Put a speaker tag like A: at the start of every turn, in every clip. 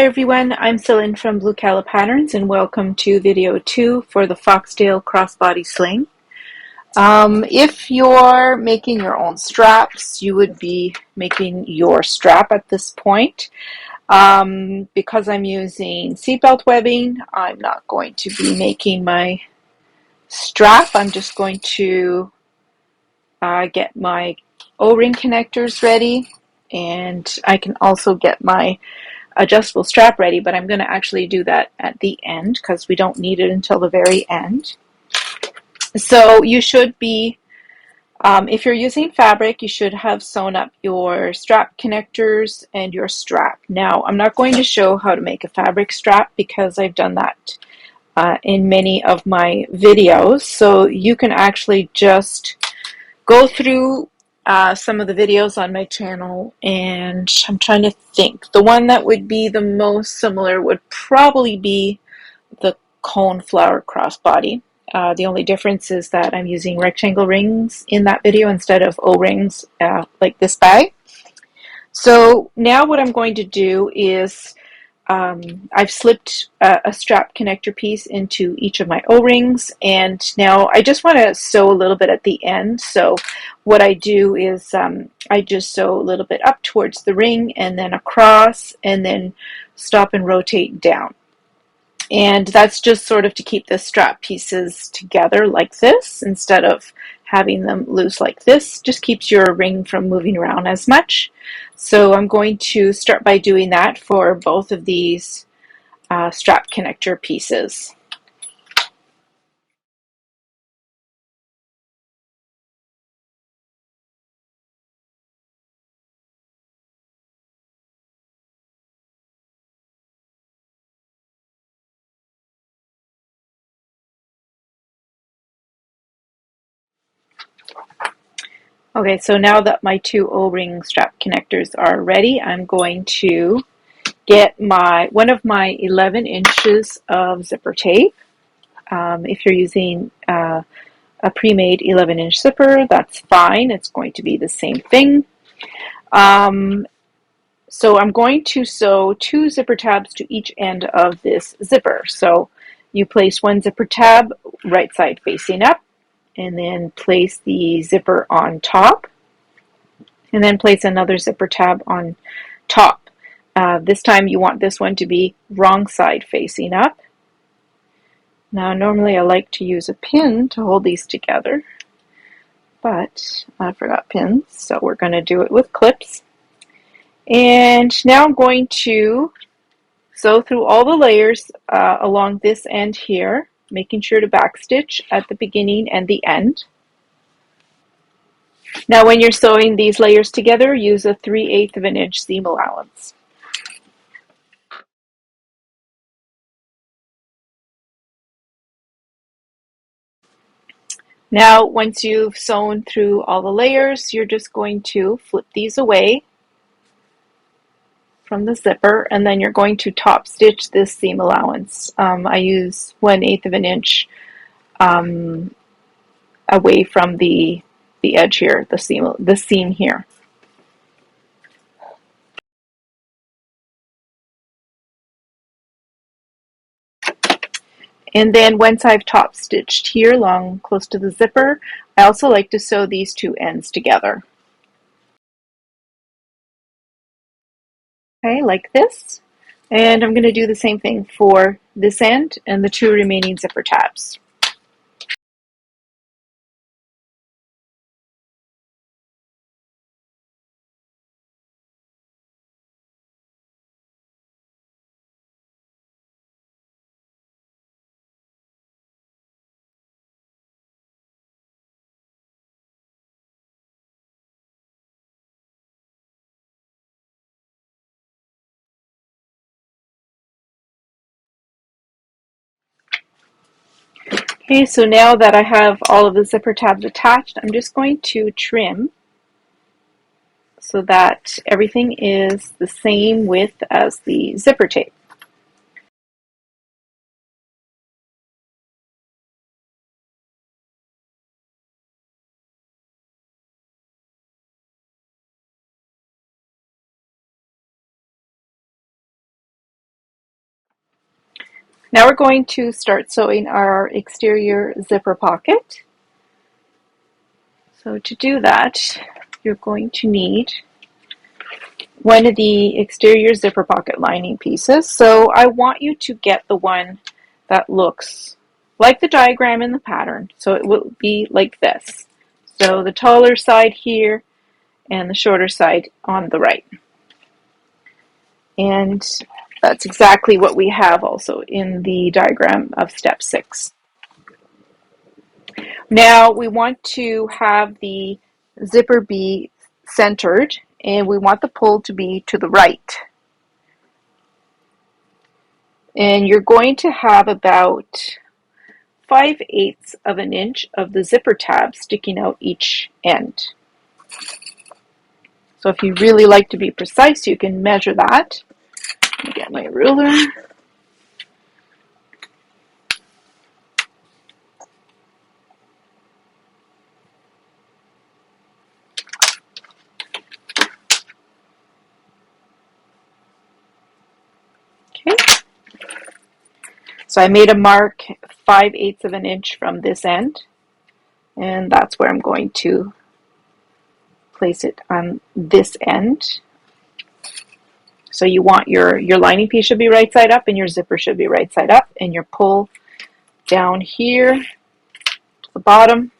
A: Hi everyone, I'm Sling from Blue Cala Patterns and welcome to video 2 for the Foxtail Cross Body Sling. If you're making your own straps, you would be making your strap at this point. Because I'm using seatbelt webbing, I'm not going to be making my strap. I'm just going to get my O-ring connectors ready, and I can also get my adjustable strap ready, but I'm going to actually do that at the end because we don't need it until the very end. So you should be, if you're using fabric, you should have sewn up your strap connectors and your strap. Now, I'm not going to show how to make a fabric strap because I've done that in many of my videos. So you can actually just go through some of the videos on my channel, and I'm trying to think. The one that would be the most similar would probably be the cone flower crossbody. The only difference is that I'm using rectangle rings in that video instead of O-rings like this bag. So now what I'm going to do is I've slipped a strap connector piece into each of my O-rings, and now I just want to sew a little bit at the end. So what I do is I just sew a little bit up towards the ring and then across and then stop and rotate down. And that's just sort of to keep the strap pieces together like this instead of having them loose like this. Just keeps your ring from moving around as much. So I'm going to start by doing that for both of these strap connector pieces. Okay, so now that my two O-ring strap connectors are ready, I'm going to get one of my 11 inches of zipper tape. If you're using a pre-made 11-inch zipper, that's fine. It's going to be the same thing. So I'm going to sew 2 zipper tabs to each end of this zipper. So you place one zipper tab right side facing up, and then place the zipper on top, and then place another zipper tab on top. This time you want this one to be wrong side facing up. Now normally I like to use a pin to hold these together, but I forgot pins, so we're going to do it with clips. And now I'm going to sew through all the layers along this end here, making sure to backstitch at the beginning and the end. Now when you're sewing these layers together, use a 3/8 of an inch seam allowance. Now once you've sewn through all the layers, you're just going to flip these away from the zipper, and then you're going to top stitch this seam allowance. I use 1/8 of an inch away from the edge here, the seam here. And then once I've top stitched here along close to the zipper, I also like to sew these two ends together. Okay, like this. And I'm going to do the same thing for this end and the 2 remaining zipper tabs. Okay, so now that I have all of the zipper tabs attached, I'm just going to trim so that everything is the same width as the zipper tape. Now we're going to start sewing our exterior zipper pocket. So to do that, you're going to need one of the exterior zipper pocket lining pieces. So I want you to get the one that looks like the diagram in the pattern. So it will be like this. So the taller side here and the shorter side on the right. And that's exactly what we have also in the diagram of step 6. Now we want to have the zipper be centered, and we want the pull to be to the right. And you're going to have about 5/8 of an inch of the zipper tab sticking out each end. So if you really like to be precise, you can measure that. Let me get my ruler. Okay. So I made a mark 5/8 of an inch from this end, and that's where I'm going to place it on this end. So you want your lining piece should be right side up and your zipper should be right side up, and your pull down here to the bottom.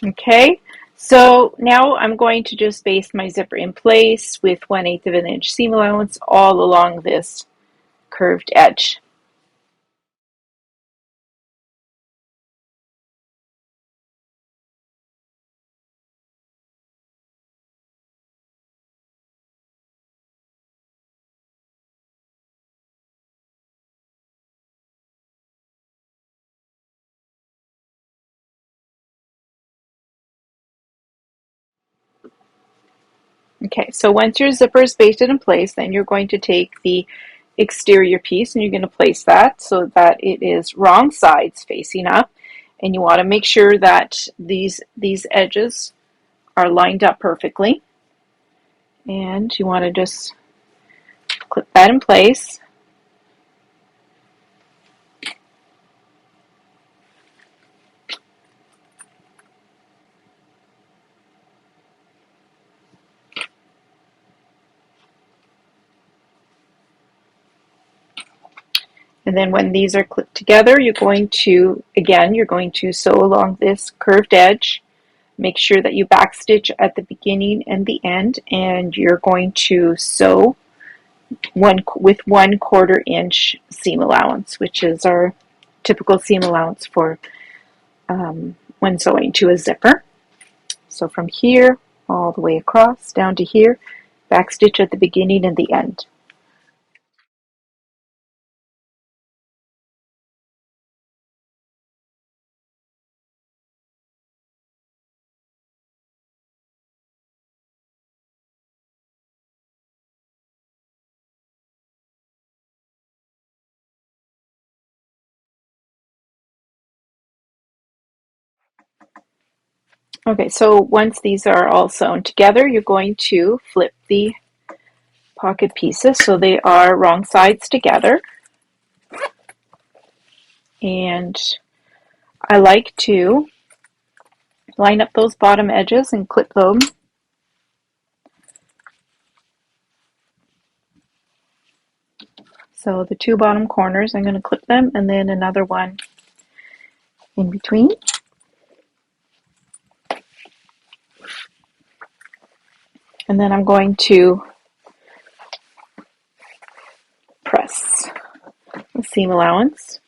A: Okay, so now I'm going to just baste my zipper in place with 1/8 of an inch seam allowance all along this curved edge. Okay, so once your zipper is basted in place, then you're going to take the exterior piece and you're going to place that so that it is wrong sides facing up. And you want to make sure that these edges are lined up perfectly. And you want to just clip that in place. And then when these are clipped together, you're going to sew along this curved edge. Make sure that you backstitch at the beginning and the end, and you're going to sew with 1/4 inch seam allowance, which is our typical seam allowance for when sewing to a zipper. So from here all the way across down to here, backstitch at the beginning and the end. Okay, so once these are all sewn together, you're going to flip the pocket pieces so they are wrong sides together. And I like to line up those bottom edges and clip them. So the 2 bottom corners, I'm going to clip them, and then another one in between. And then I'm going to press the seam allowance.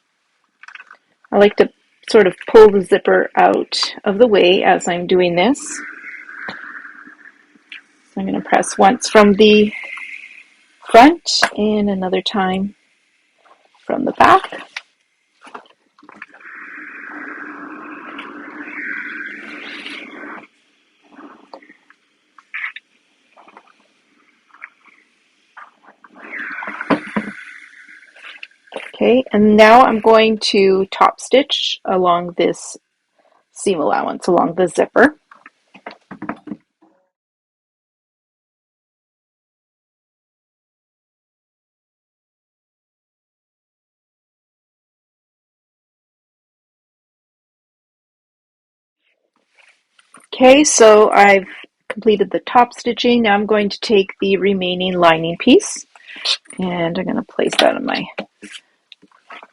A: I like to sort of pull the zipper out of the way as I'm doing this. So I'm going to press once from the front and another time from the back. Okay, and now I'm going to top stitch along this seam allowance along the zipper. Okay, so I've completed the top stitching. Now I'm going to take the remaining lining piece and I'm going to place that on my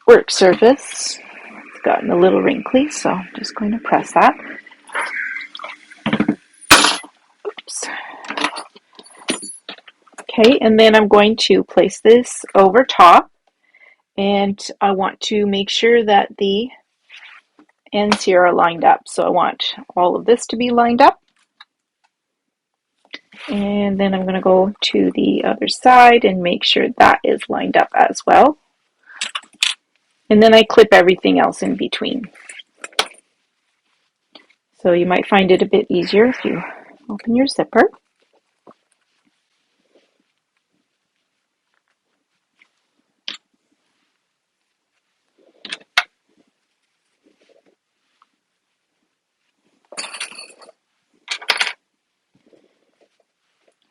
A: work surface. It's gotten a little wrinkly, so I'm just going to press that. Oops. Okay, and then I'm going to place this over top, and I want to make sure that the ends here are lined up. So I want all of this to be lined up. And then I'm going to go to the other side and make sure that is lined up as well. And then I clip everything else in between. So you might find it a bit easier if you open your zipper.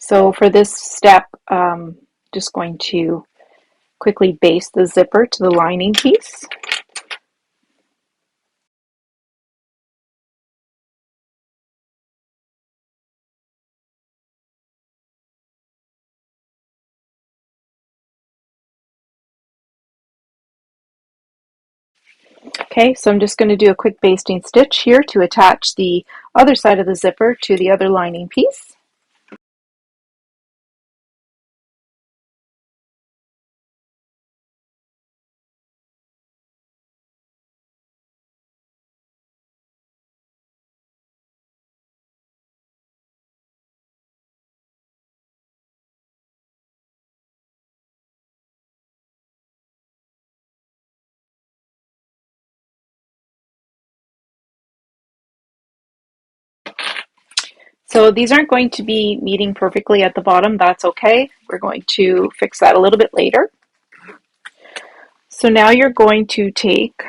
A: So for this step, just going to quickly baste the zipper to the lining piece. Okay, so I'm just going to do a quick basting stitch here to attach the other side of the zipper to the other lining piece. So these aren't going to be meeting perfectly at the bottom. That's okay. We're going to fix that a little bit later. So now you're going to take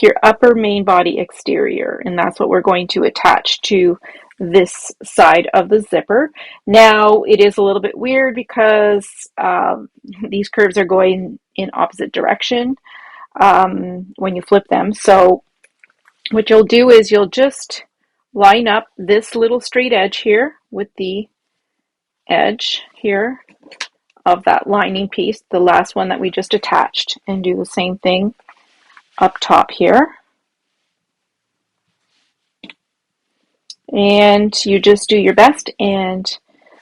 A: your upper main body exterior, and that's what we're going to attach to this side of the zipper. Now it is a little bit weird because these curves are going in opposite direction when you flip them. So what you'll do is you'll just line up this little straight edge here with the edge here of that lining piece, the last one that we just attached, and do the same thing up top here. And you just do your best and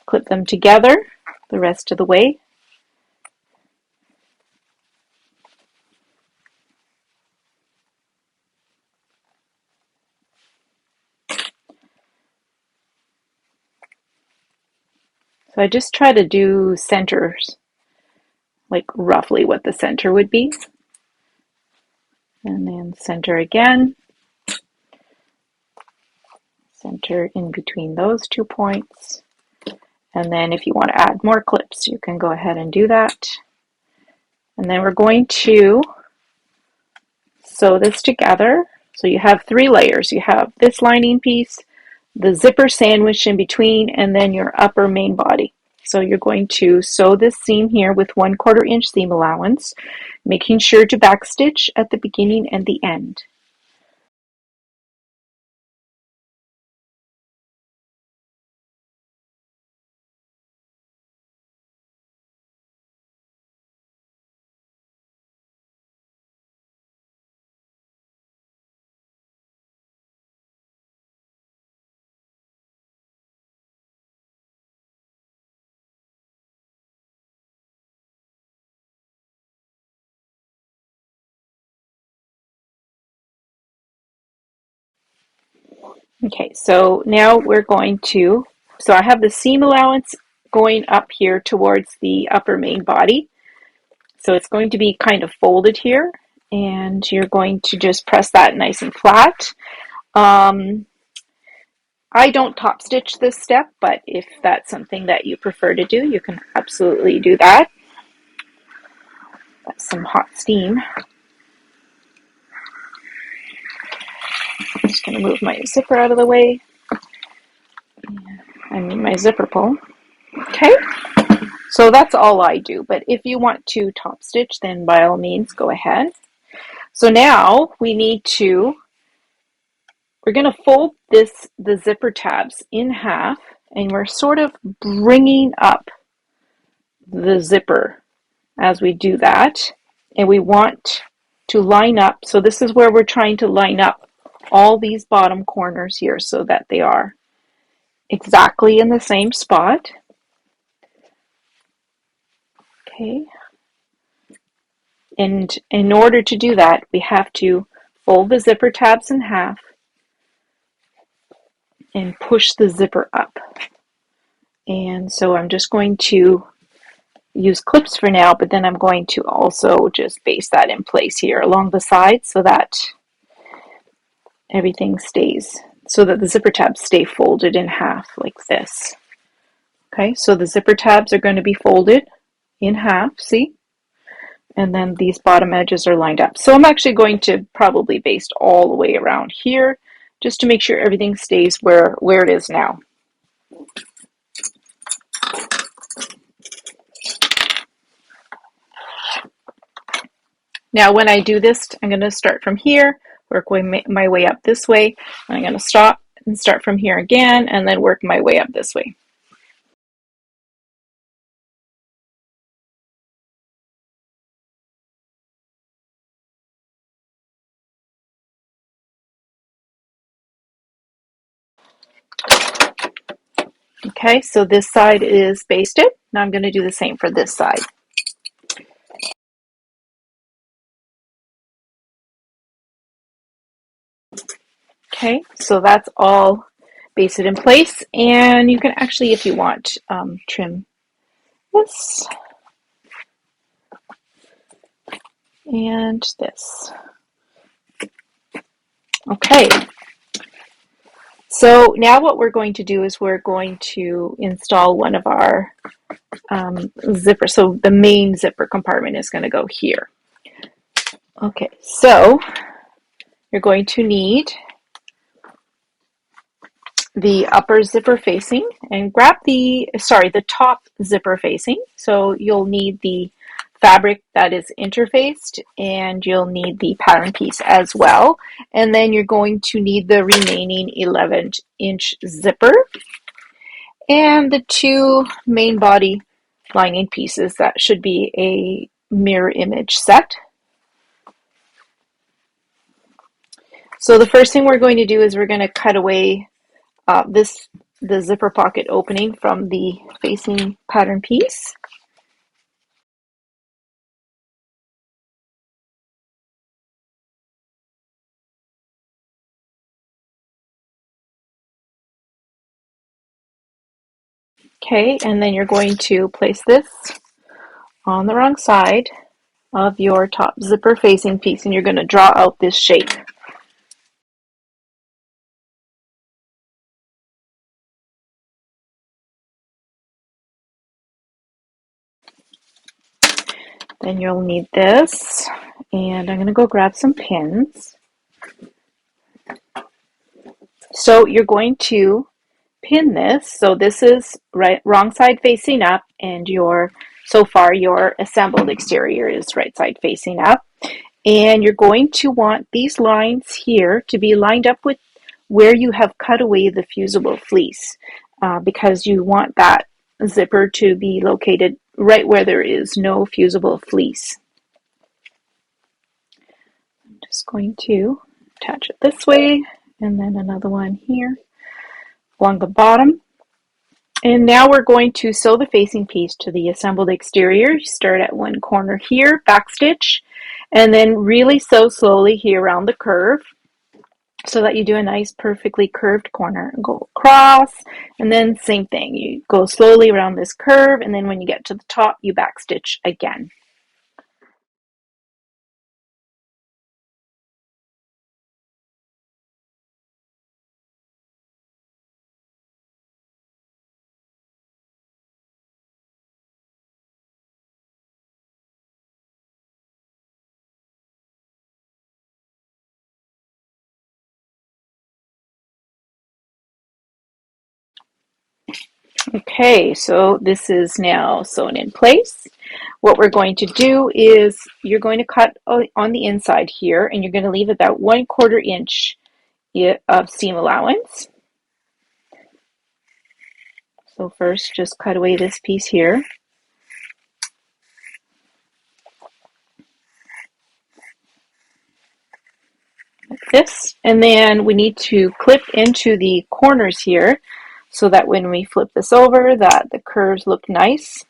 A: clip them together the rest of the way. So I just try to do centers, like roughly what the center would be. And then center again. Center in between those 2 points. And then if you want to add more clips, you can go ahead and do that. And then we're going to sew this together. So you have 3 layers. You have this lining piece, the zipper sandwiched in between, and then your upper main body. So you're going to sew this seam here with 1/4 inch seam allowance, making sure to backstitch at the beginning and the end. Okay, so now we're going to, so I have the seam allowance going up here towards the upper main body. So it's going to be kind of folded here, and you're going to just press that nice and flat. I I don't top stitch this step, but if that's something that you prefer to do, you can absolutely do that. That's some hot steam. I'm just going to move my zipper out of the way. I need my zipper pull. Okay, so that's all I do, but if you want to top stitch, then by all means go ahead. So now we're going to fold the zipper tabs in half, and we're sort of bringing up the zipper as we do that, and we want to line up. So this is where we're trying to line up all these bottom corners here so that they are exactly in the same spot. Okay, and in order to do that, we have to fold the zipper tabs in half and push the zipper up. And so I'm just going to use clips for now, but then I'm going to also just baste that in place here along the side so that everything stays, so that the zipper tabs stay folded in half like this. Okay, so the zipper tabs are going to be folded in half, see? And then these bottom edges are lined up. So I'm actually going to probably baste all the way around here just to make sure everything stays where it is now. Now when I do this, I'm going to start from here, work my way up this way. I'm going to stop and start from here again, and then work my way up this way. Okay, so this side is basted. Now I'm going to do the same for this side. Okay, so that's all basted in place, and you can actually, if you want, trim this and this. Okay, so now what we're going to do is we're going to install one of our zippers. So the main zipper compartment is going to go here. Okay, so you're going to need the upper zipper facing, and grab the top zipper facing. So you'll need the fabric that is interfaced, and you'll need the pattern piece as well. And then you're going to need the remaining 11-inch zipper and the two main body lining pieces. That should be a mirror image set. So the first thing we're going to do is we're going to cut away the zipper pocket opening from the facing pattern piece. Okay, and then you're going to place this on the wrong side of your top zipper facing piece, and you're going to draw out this shape. Then you'll need this, and I'm going to go grab some pins. So you're going to pin this. So this is wrong side facing up, and so far your assembled exterior is right side facing up. And you're going to want these lines here to be lined up with where you have cut away the fusible fleece, because you want that zipper to be located right where there is no fusible fleece. I'm just going to attach it this way, and then another one here along the bottom. And now we're going to sew the facing piece to the assembled exterior. You start at one corner here, backstitch, and then really sew slowly here around the curve so that you do a nice perfectly curved corner and go across, and then same thing. You go slowly around this curve, and then when you get to the top, you backstitch again. Okay, so this is now sewn in place. What we're going to do is you're going to cut on the inside here, and you're going to leave about 1/4 inch of seam allowance. So first, just cut away this piece here. Like this. And then we need to clip into the corners here so that when we flip this over, that the curves look nice.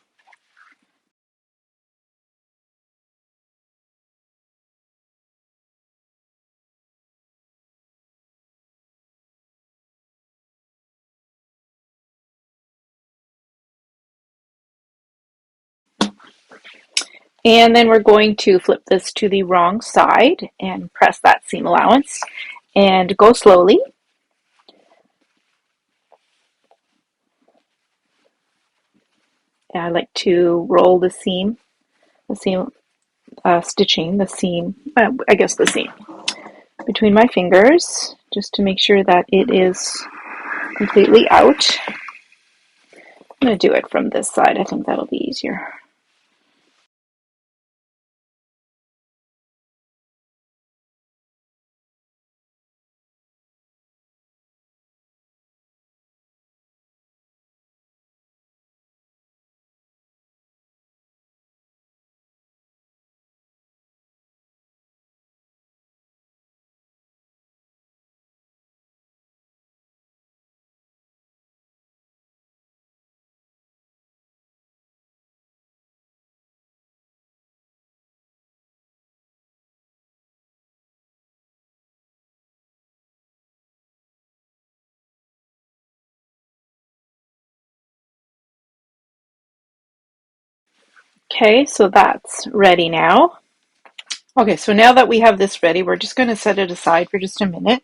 A: And then we're going to flip this to the wrong side and press that seam allowance and go slowly. I like to roll the seam stitching, I guess the seam, between my fingers just to make sure that it is completely out. I'm going to do it from this side. I think that'll be easier. Okay, so that's ready now. Okay, so now that we have this ready, we're just going to set it aside for just a minute.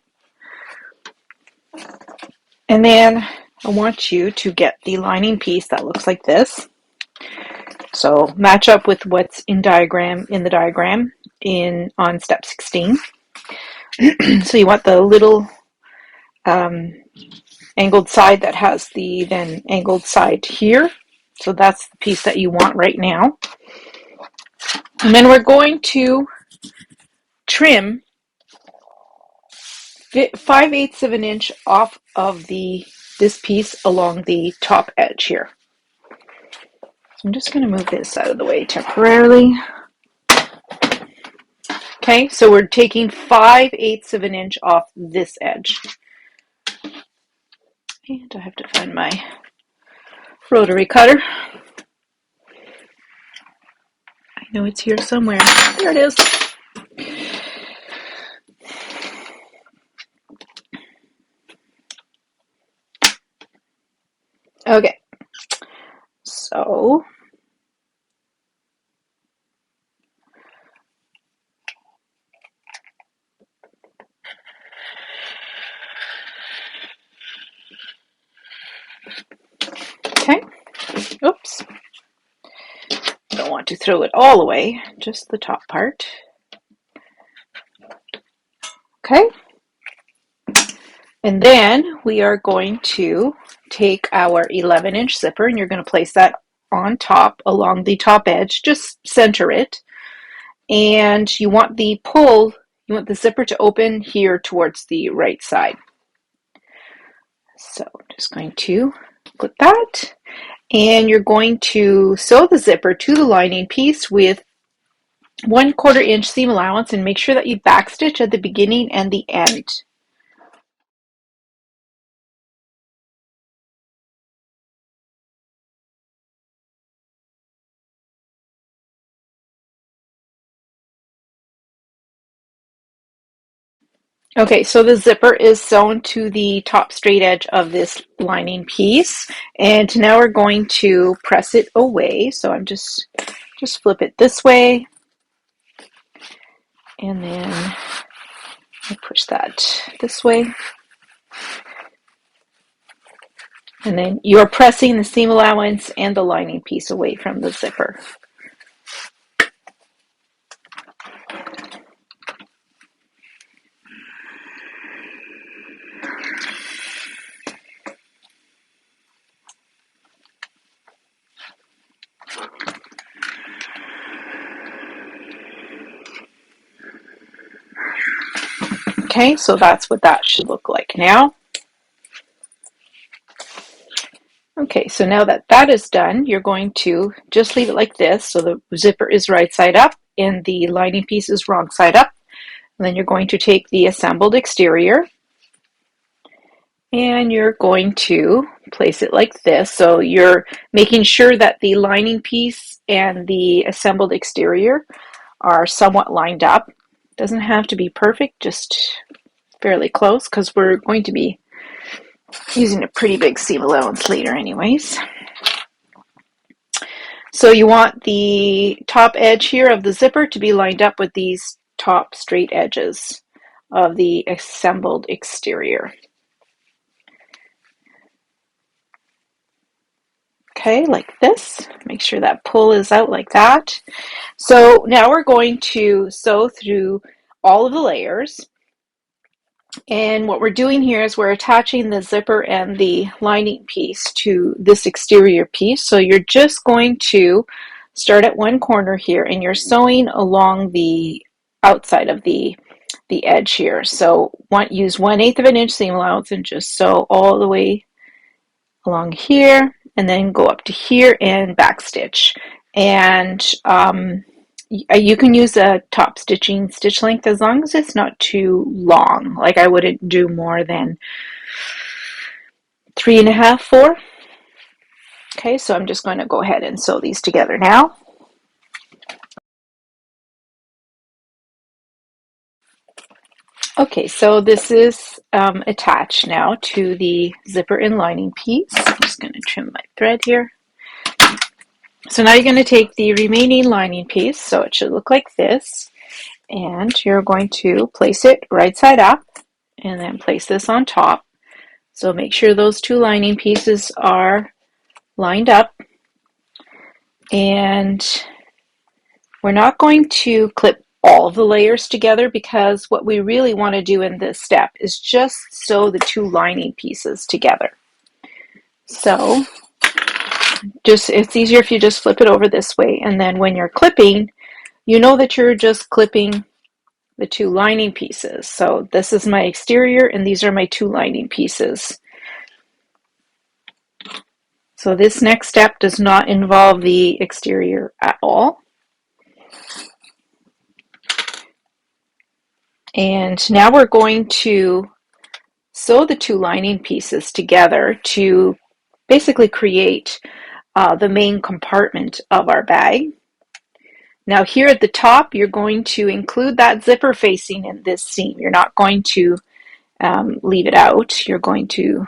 A: And then I want you to get the lining piece that looks like this. So match up with what's in the diagram on step 16. So you want the little angled side that has the then angled side here. So that's the piece that you want right now. And then we're going to trim 5/8 of an inch off of this piece along the top edge here. So I'm just going to move this out of the way temporarily. Okay, so we're taking 5/8 of an inch off this edge. And I have to find my rotary cutter. I know it's here somewhere. There it is. Okay, so okay, oops. Don't want to throw it all away, just the top part. Okay, and then we are going to take our 11-inch zipper and you're going to place that on top along the top edge, just center it. And you want the zipper to open here towards the right side. So I'm just going to put that, and you're going to sew the zipper to the lining piece with 1/4 inch seam allowance and make sure that you backstitch at the beginning and the end. Okay, so the zipper is sewn to the top straight edge of this lining piece, and now we're going to press it away. So I'm just flip it this way, and then I push that this way. And then you're pressing the seam allowance and the lining piece away from the zipper. Okay, so that's what that should look like now. Okay, so now that that is done, you're going to just leave it like this. So the zipper is right side up and the lining piece is wrong side up. And then you're going to take the assembled exterior and you're going to place it like this. So you're making sure that the lining piece and the assembled exterior are somewhat lined up. Doesn't have to be perfect, just fairly close, because we're going to be using a pretty big seam allowance later anyways. So you want the top edge here of the zipper to be lined up with these top straight edges of the assembled exterior. Okay, like this. Make sure that pull is out like that. So now we're going to sew through all of the layers. And what we're doing here is we're attaching the zipper and the lining piece to this exterior piece. So you're just going to start at one corner here and you're sewing along the outside of the edge here. So use 1/8 of an inch seam allowance and just sew all the way along here and then go up to here and backstitch. And you can use a top stitching stitch length as long as it's not too long. Like I wouldn't do more than 3.5, 4. Okay, so I'm just going to go ahead and sew these together now. Okay, so this is attached now to the zipper and lining piece. I'm just going to trim my thread here. So now you're going to take the remaining lining piece, so it should look like this, and you're going to place it right side up and then place this on top. So make sure those two lining pieces are lined up, and we're not going to clip all of the layers together because what we really want to do in this step is just sew the two lining pieces together. So it's easier if you just flip it over this way, and then when you're clipping, you know that you're just clipping the two lining pieces. So this is my exterior and these are my two lining pieces. So this next step does not involve the exterior at all. And now we're going to sew the two lining pieces together to basically create the main compartment of our bag. Now here at the top, you're going to include that zipper facing in this seam. You're not going to leave it out. You're going to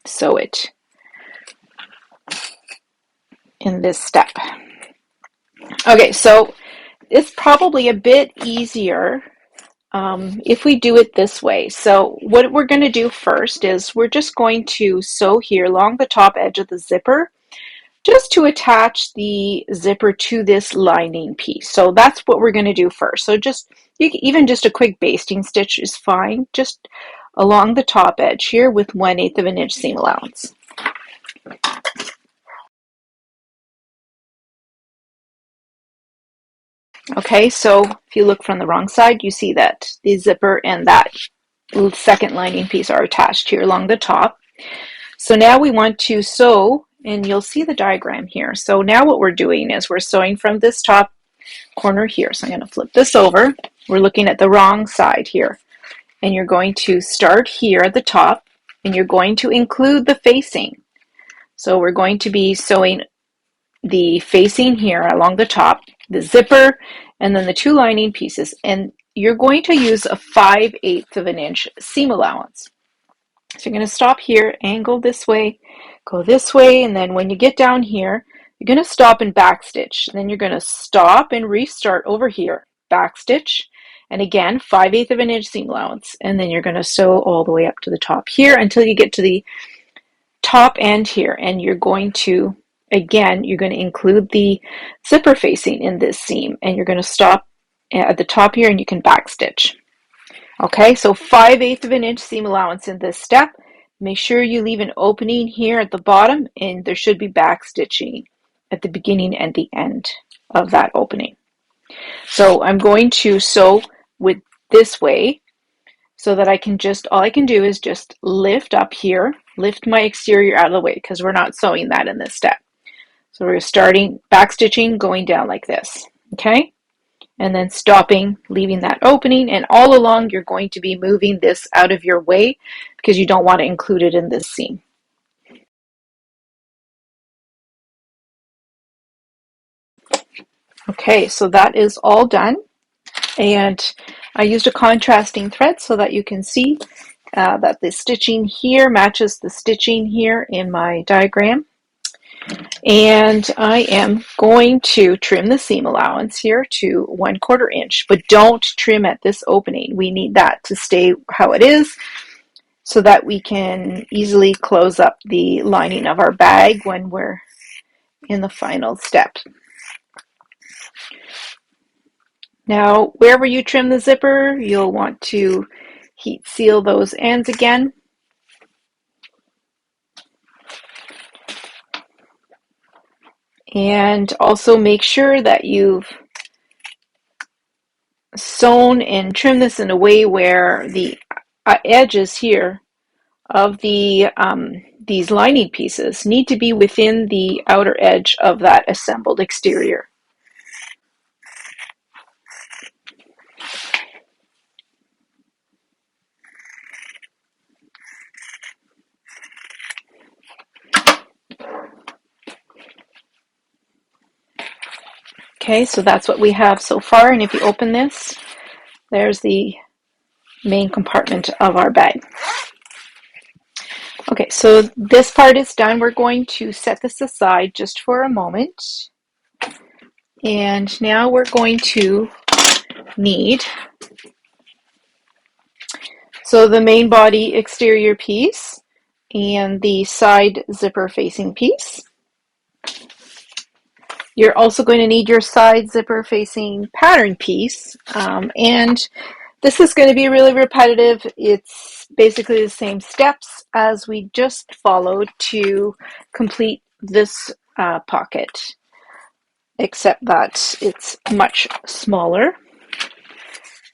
A: sew it in this step. Okay, so it's probably a bit easier if we do it this way. So what we're going to do first is we're just going to sew here along the top edge of the zipper just to attach the zipper to this lining piece. So that's what we're going to do first. So even just a quick basting stitch is fine, just along the top edge here with 1/8 of an inch seam allowance. Okay, so if you look from the wrong side, you see that the zipper and that second lining piece are attached here along the top. So now we want to sew, and you'll see the diagram here. So now what we're doing is we're sewing from this top corner here. So I'm going to flip this over. We're looking at the wrong side here. And you're going to start here at the top, and you're going to include the facing. So we're going to be sewing the facing here along the top, the zipper, and then the two lining pieces. And you're going to use a 5/8 of an inch seam allowance. So you're going to stop here, angle this way, go this way, and then when you get down here, you're going to stop and backstitch. Then you're going to stop and restart over here, backstitch, and again 5/8 of an inch seam allowance. And then you're going to sew all the way up to the top here until you get to the top end here, and you're going to include the zipper facing in this seam, and you're going to stop at the top here and you can backstitch. Okay, so 5/8 of an inch seam allowance in this step. Make sure you leave an opening here at the bottom, and there should be backstitching at the beginning and the end of that opening. So I'm going to sew with this way. so that I can just, all I can do is just lift up here, lift my exterior out of the way because we're not sewing that in this step. So we're starting back stitching, going down like this, okay? And then stopping, leaving that opening, and all along you're going to be moving this out of your way because you don't want to include it in this seam. Okay, so that is all done. And I used a contrasting thread so that you can see that the stitching here matches the stitching here in my diagram. And I am going to trim the seam allowance here to 1/4 inch, but don't trim at this opening. We need that to stay how it is so that we can easily close up the lining of our bag when we're in the final step. Now, wherever you trim the zipper, you'll want to heat seal those ends again. And also make sure that you've sewn and trimmed this in a way where the edges here of these lining pieces need to be within the outer edge of that assembled exterior. Okay, so that's what we have so far, and if you open this, there's the main compartment of our bag. Okay, so this part is done. We're going to set this aside just for a moment. And now we're going to need, so the main body exterior piece and the side zipper facing piece. You're also going to need your side zipper facing pattern piece, and this is going to be really repetitive. It's basically the same steps as we just followed to complete this pocket, except that it's much smaller.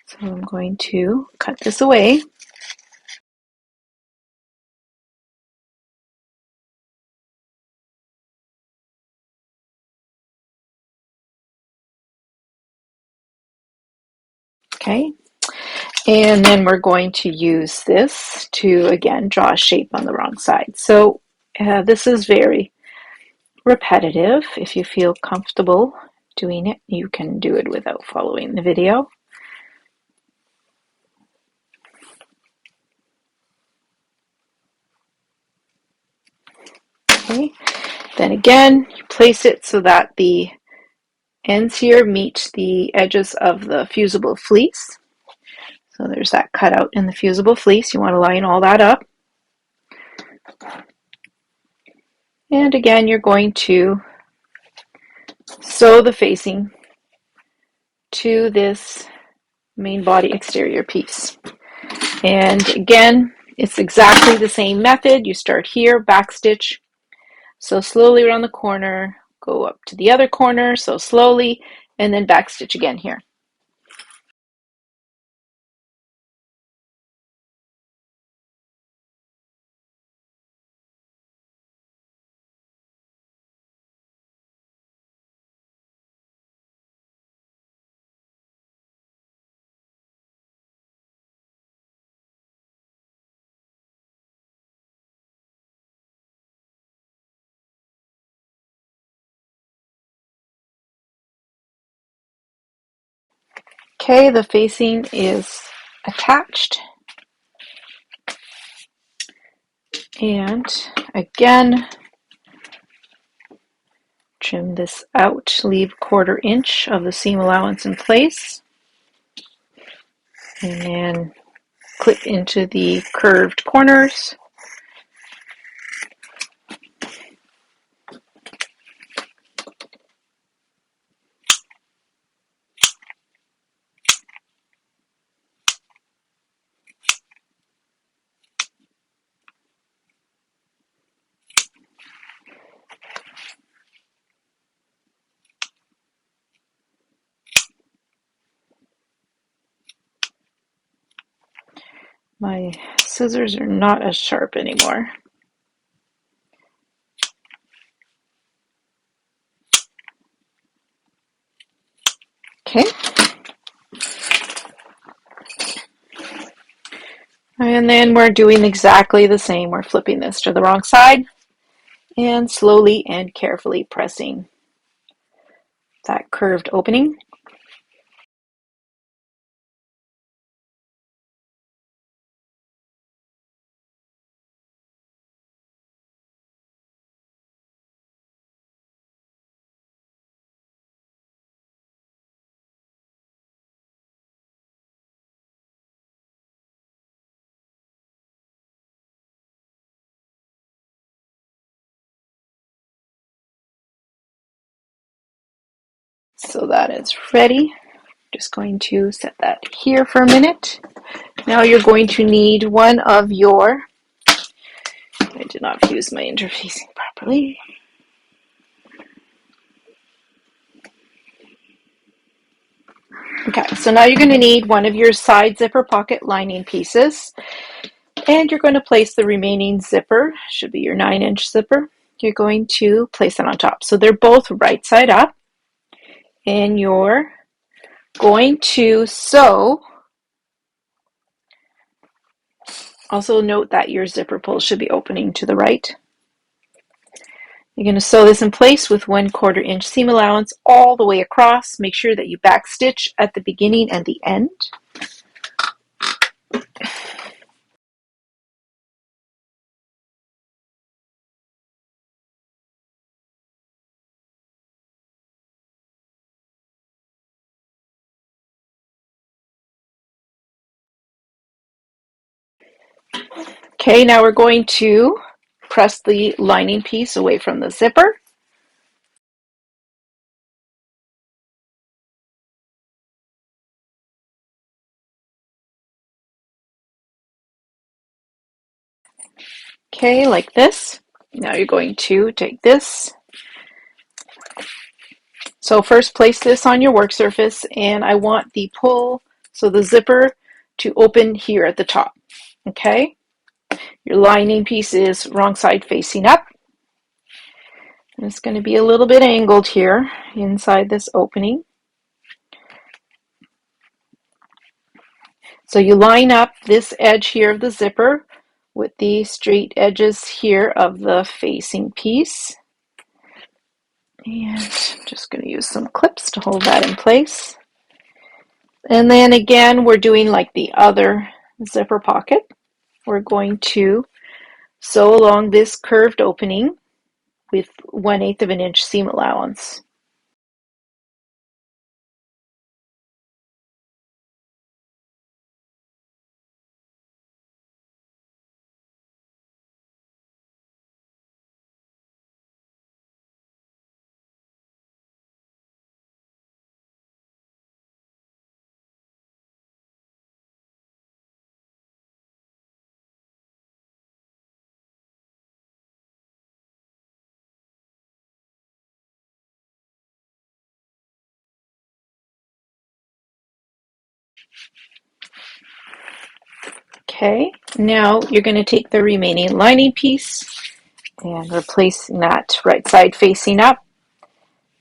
A: So I'm going to cut this away. Okay, and then we're going to use this to, again, draw a shape on the wrong side. So this is very repetitive. If you feel comfortable doing it, you can do it without following the video. Okay, then again, you place it so that the ends here meet the edges of the fusible fleece. So there's that cutout in the fusible fleece. You want to line all that up. And again, you're going to sew the facing to this main body exterior piece. And again, it's exactly the same method. You start here, backstitch, sew slowly around the corner, go up to the other corner, sew slowly, and then backstitch again here. Okay, the facing is attached. And again, trim this out, leave 1/4 inch of the seam allowance in place, and then clip into the curved corners. My scissors are not as sharp anymore. Okay. And then we're doing exactly the same. We're flipping this to the wrong side and slowly and carefully pressing that curved opening. So that is ready. Just going to set that here for a minute. Now you're going to need one of your, I did not fuse my interfacing properly. Okay, so now you're going to need one of your side zipper pocket lining pieces, and you're going to place the remaining zipper, should be your 9-inch zipper, you're going to place it on top. So they're both right side up, and you're going to sew. Also note that your zipper pull should be opening to the right. You're going to sew this in place with 1/4 inch seam allowance all the way across. Make sure that you back stitch at the beginning and the end. Okay, now we're going to press the lining piece away from the zipper. Okay, like this. Now you're going to take this. So first place this on your work surface, and I want the pull, so the zipper, to open here at the top. Okay? Your lining piece is wrong side facing up. And it's going to be a little bit angled here inside this opening. So you line up this edge here of the zipper with the straight edges here of the facing piece. And I'm just going to use some clips to hold that in place. And then again, we're doing like the other zipper pocket. We're going to sew along this curved opening with 1/8 of an inch seam allowance. Okay, now you're going to take the remaining lining piece and replacing that right side facing up,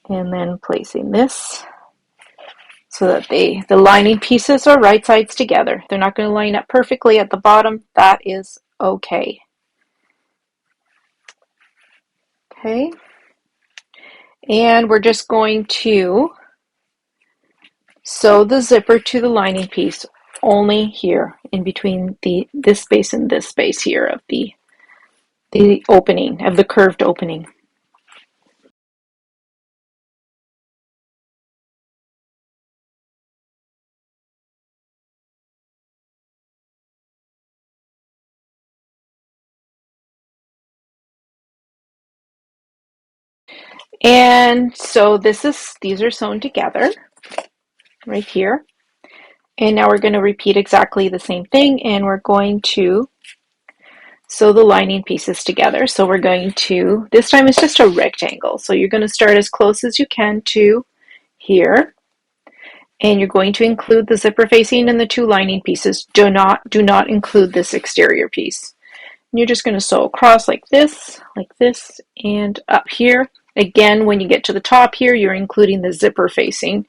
A: and then placing this so that the lining pieces are right sides together. They're not going to line up perfectly at the bottom. That is okay. Okay, and we're just going to sew the zipper to the lining piece only here in between this space and this space here of the opening, of the curved opening. And so these are sewn together right here. And now we're going to repeat exactly the same thing, and we're going to sew the lining pieces together. So we're going to, this time it's just a rectangle. So you're going to start as close as you can to here. and you're going to include the zipper facing and the 2 lining pieces. Do not include this exterior piece. And you're just going to sew across like this, and up here. Again, when you get to the top here, you're including the zipper facing,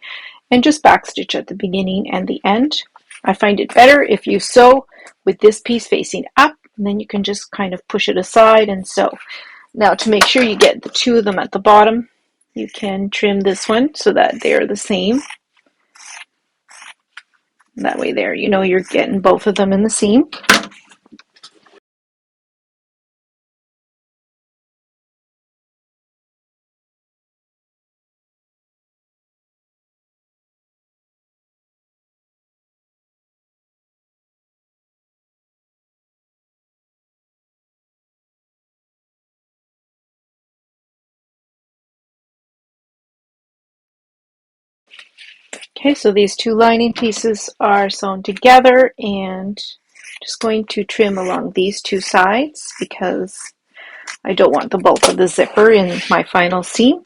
A: and just backstitch at the beginning and the end. I find it better if you sew with this piece facing up, and then you can just kind of push it aside and sew. Now, to make sure you get the 2 of them at the bottom, you can trim this one so that they're the same. That way there, you know you're getting both of them in the seam. Okay, so these 2 lining pieces are sewn together, and just going to trim along these 2 sides because I don't want the bulk of the zipper in my final seam.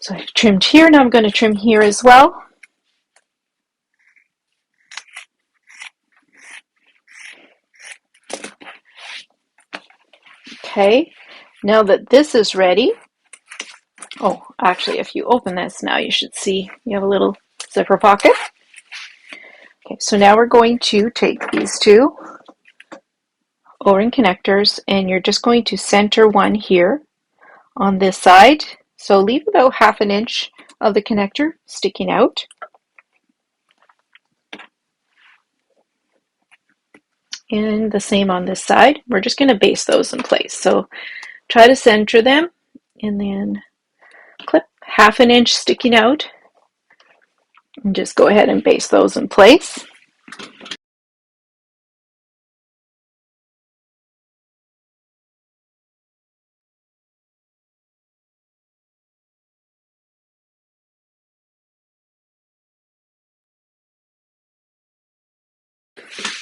A: So I've trimmed here, now I'm going to trim here as well. Okay, now that this is ready, oh, actually, if you open this now, you should see you have a little zipper pocket. Okay, so now we're going to take these 2 O-ring connectors, and you're just going to center one here on this side. So leave about 1/2 inch of the connector sticking out. And the same on this side. We're just going to base those in place. So try to center them and then clip 1/2 inch sticking out, and just go ahead and base those in place.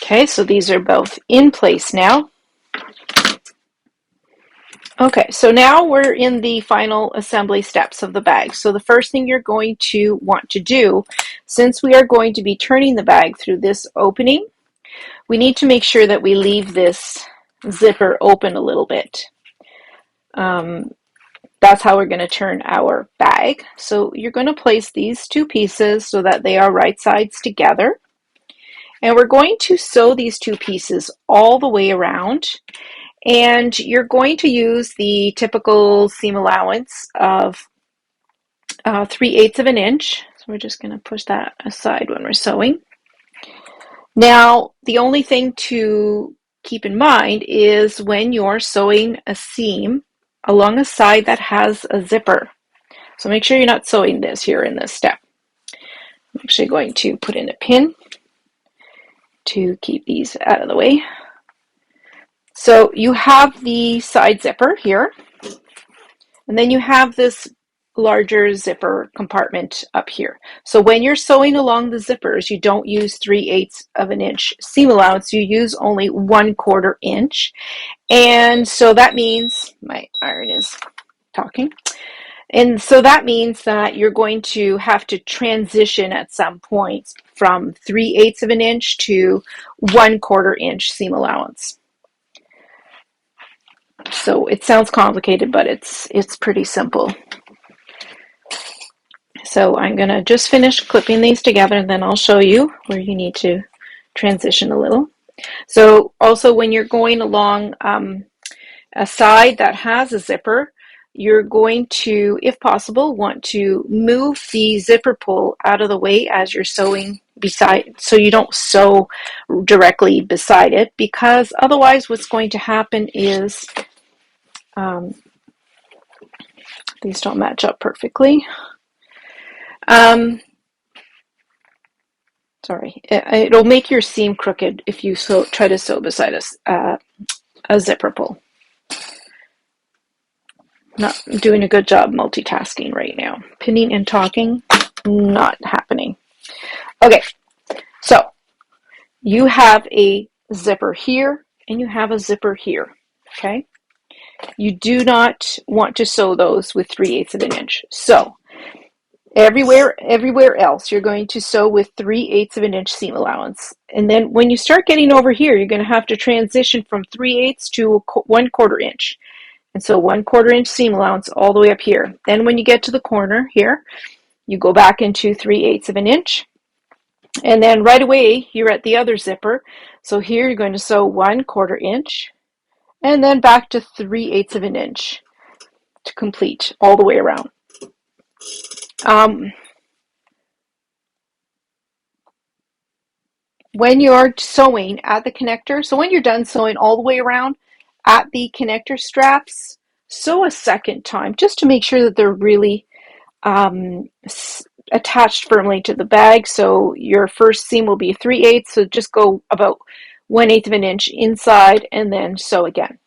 A: Okay, so these are both in place now. Okay, so now we're in the final assembly steps of the bag. So the first thing you're going to want to do, since we are going to be turning the bag through this opening, we need to make sure that we leave this zipper open a little bit. That's how we're going to turn our bag. So you're going to place these 2 pieces so that they are right sides together. And we're going to sew these 2 pieces all the way around. And you're going to use the typical seam allowance of 3/8 of an inch. So we're just going to push that aside when we're sewing. Now, the only thing to keep in mind is when you're sewing a seam along a side that has a zipper. So make sure you're not sewing this here in this step. I'm actually going to put in a pin to keep these out of the way. So you have the side zipper here, and then you have this larger zipper compartment up here. So when you're sewing along the zippers, you don't use 3/8 of an inch seam allowance, you use only 1/4 inch. And so that means, my iron is talking, and so that means that you're going to have to transition at some points from 3/8 of an inch to 1/4 inch seam allowance. So it sounds complicated, but it's pretty simple. So I'm going to just finish clipping these together, and then I'll show you where you need to transition a little. So also when you're going along a side that has a zipper, you're going to, if possible, want to move the zipper pull out of the way as you're sewing beside, so you don't sew directly beside it, because otherwise what's going to happen is these don't match up perfectly. Sorry, it'll make your seam crooked if you try to sew beside a zipper pull. Not doing a good job multitasking right now. Pinning and talking, not happening. Okay, so you have a zipper here and you have a zipper here, okay? You do not want to sew those with 3/8 of an inch. So Everywhere else, you're going to sew with 3/8 of an inch seam allowance. And then when you start getting over here, you're going to have to transition from 3/8 to 1/4 inch. And so 1/4 inch seam allowance all the way up here. Then when you get to the corner here, you go back into 3/8 of an inch. And then right away, you're at the other zipper. So here you're going to sew 1/4 inch and then back to 3/8 of an inch to complete all the way around. When you're sewing at the connector, so when you're done sewing all the way around at the connector straps, sew a second time just to make sure that they're really attached firmly to the bag. So your first seam will be 3/8, so just go about 1/8 of an inch inside and then sew again.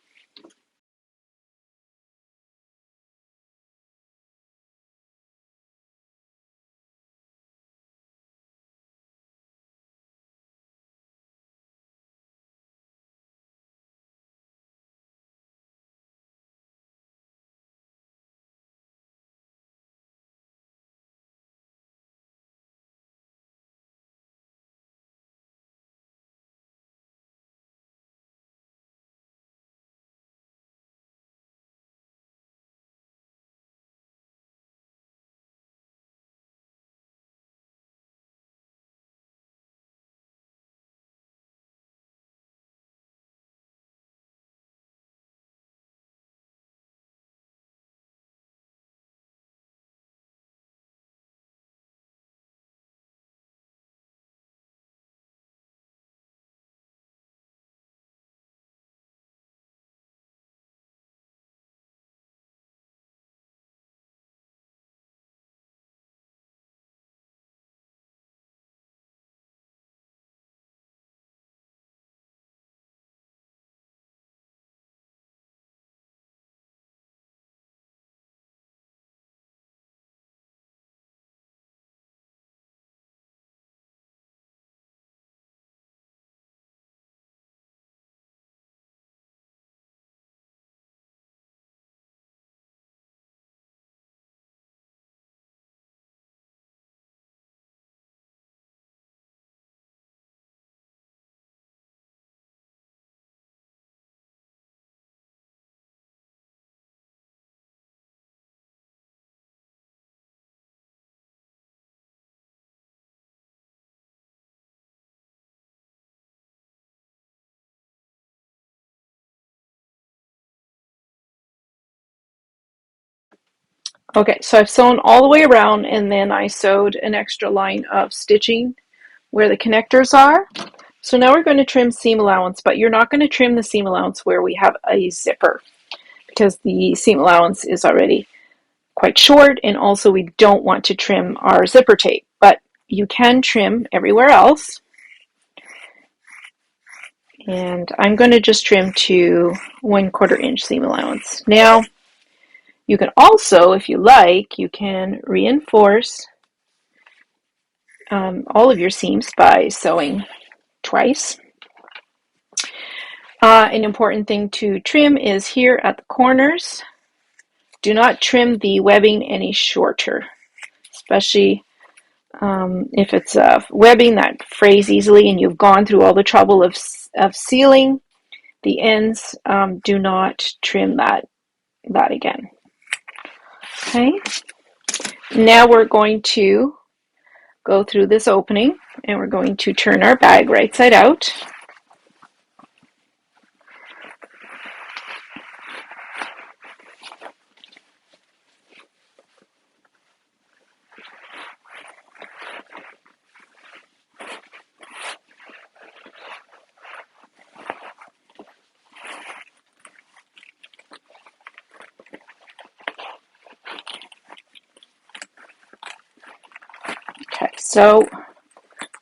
A: Okay, so I've sewn all the way around and then I sewed an extra line of stitching where the connectors are. So now we're going to trim seam allowance, but you're not going to trim the seam allowance where we have a zipper because the seam allowance is already quite short, and also we don't want to trim our zipper tape, but you can trim everywhere else. And I'm going to just trim to 1/4 inch seam allowance. Now, you can also, if you like, you can reinforce all of your seams by sewing twice. An important thing to trim is here at the corners. Do not trim the webbing any shorter, especially if it's webbing that frays easily and you've gone through all the trouble of sealing the ends. Do not trim that again. Okay, now we're going to go through this opening and we're going to turn our bag right side out. Okay, so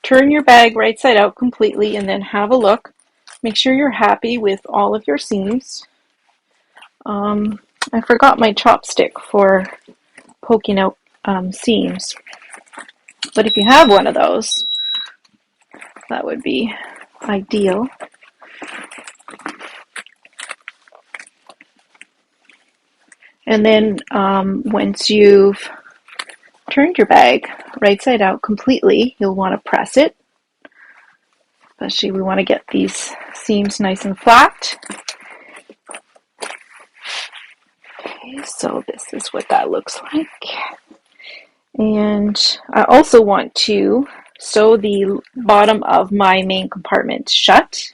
A: turn your bag right side out completely and then have a look. Make sure you're happy with all of your seams. I forgot my chopstick for poking out seams, but if you have one of those, that would be ideal. And then once you've turned your bag right side out completely, you'll want to press it. Especially we want to get these seams nice and flat. Okay, so this is what that looks like. And I also want to sew the bottom of my main compartment shut.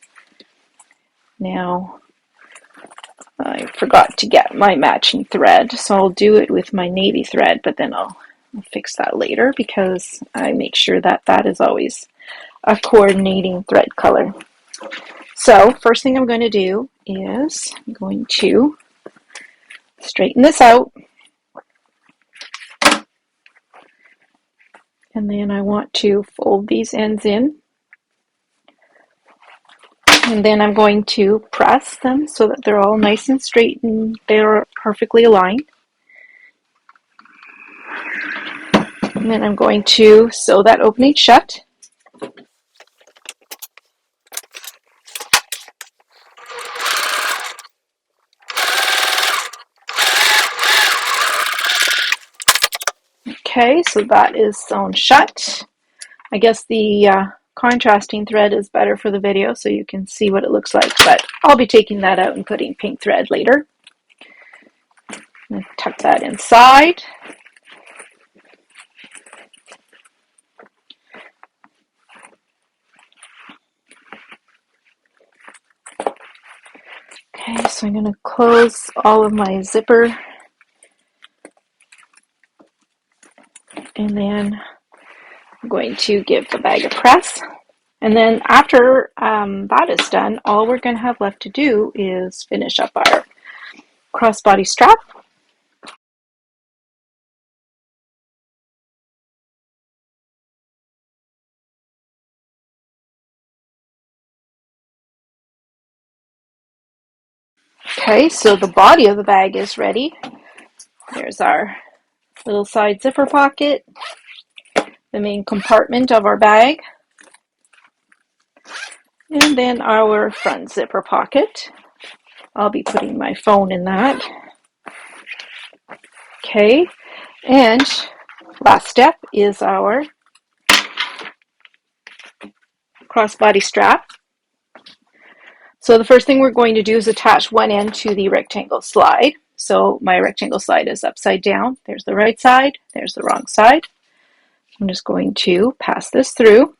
A: Now, I forgot to get my matching thread, so I'll do it with my navy thread, but then I'll fix that later because I make sure that that is always a coordinating thread color. So first thing I'm going to do is I'm going to straighten this out, and then I want to fold these ends in, and then I'm going to press them so that they're all nice and straight and they're perfectly aligned. And then I'm going to sew that opening shut. Okay, so that is sewn shut. I guess the contrasting thread is better for the video so you can see what it looks like, but I'll be taking that out and putting pink thread later. Tuck that inside. Okay, so I'm going to close all of my zipper, and then I'm going to give the bag a press. And then after that is done, all we're going to have left to do is finish up our crossbody strap. Okay, so the body of the bag is ready. There's our little side zipper pocket, the main compartment of our bag, and then our front zipper pocket. I'll be putting my phone in that. Okay, and last step is our crossbody strap. So the first thing we're going to do is attach one end to the rectangle slide. So my rectangle slide is upside down. There's the right side, there's the wrong side. I'm just going to pass this through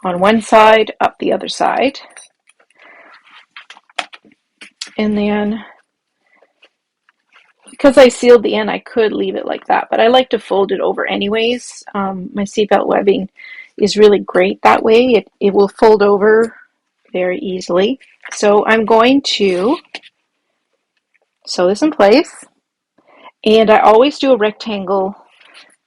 A: on one side, up the other side. And then, because I sealed the end, I could leave it like that, but I like to fold it over anyways. My seatbelt webbing is really great that way. It will fold over very easily. So I'm going to sew this in place, and I always do a rectangle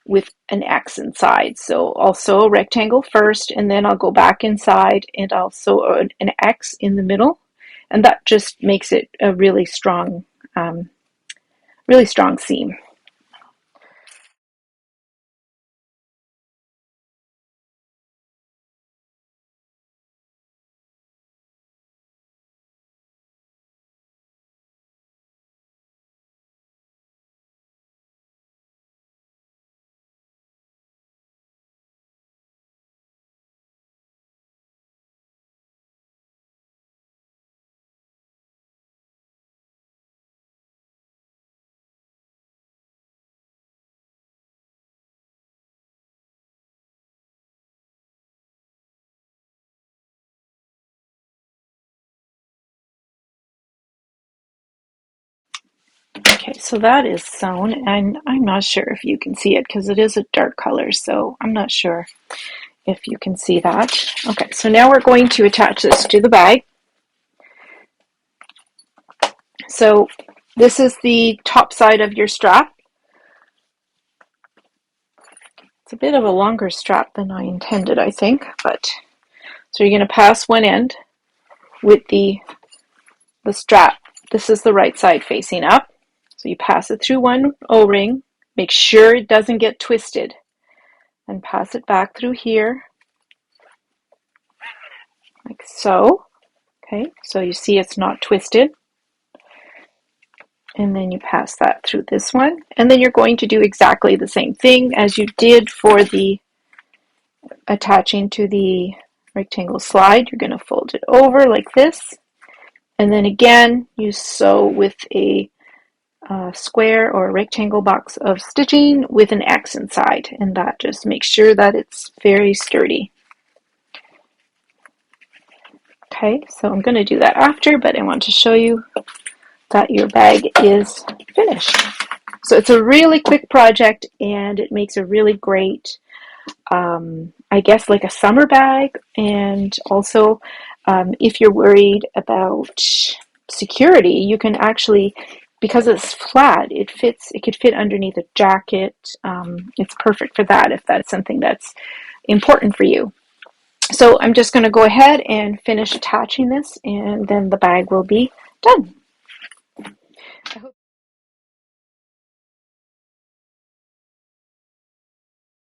A: with an X inside. So I'll sew a rectangle first, and then I'll go back inside and I'll sew an X in the middle, and that just makes it a really strong seam. Okay, so that is sewn, and I'm not sure if you can see it because it is a dark color, so I'm not sure if you can see that. Okay, so now we're going to attach this to the bag. So this is the top side of your strap. It's a bit of a longer strap than I intended, I think, but so you're going to pass one end with the strap. This is the right side facing up. So you pass it through one O-ring, make sure it doesn't get twisted, and pass it back through here, like so. Okay, so you see it's not twisted. And then you pass that through this one. And then you're going to do exactly the same thing as you did for the attaching to the rectangle slide. You're going to fold it over like this. And then again, you sew with a square or rectangle box of stitching with an X inside. And that just makes sure that it's very sturdy. Okay, so I'm going to do that after, but I want to show you that your bag is finished. So it's a really quick project, and it makes a really great, I guess, like a summer bag. And also, if you're worried about security, you can actually, because it's flat, it could fit underneath a jacket. It's perfect for that if that's something that's important for you. So I'm just going to go ahead and finish attaching this, and then the bag will be done.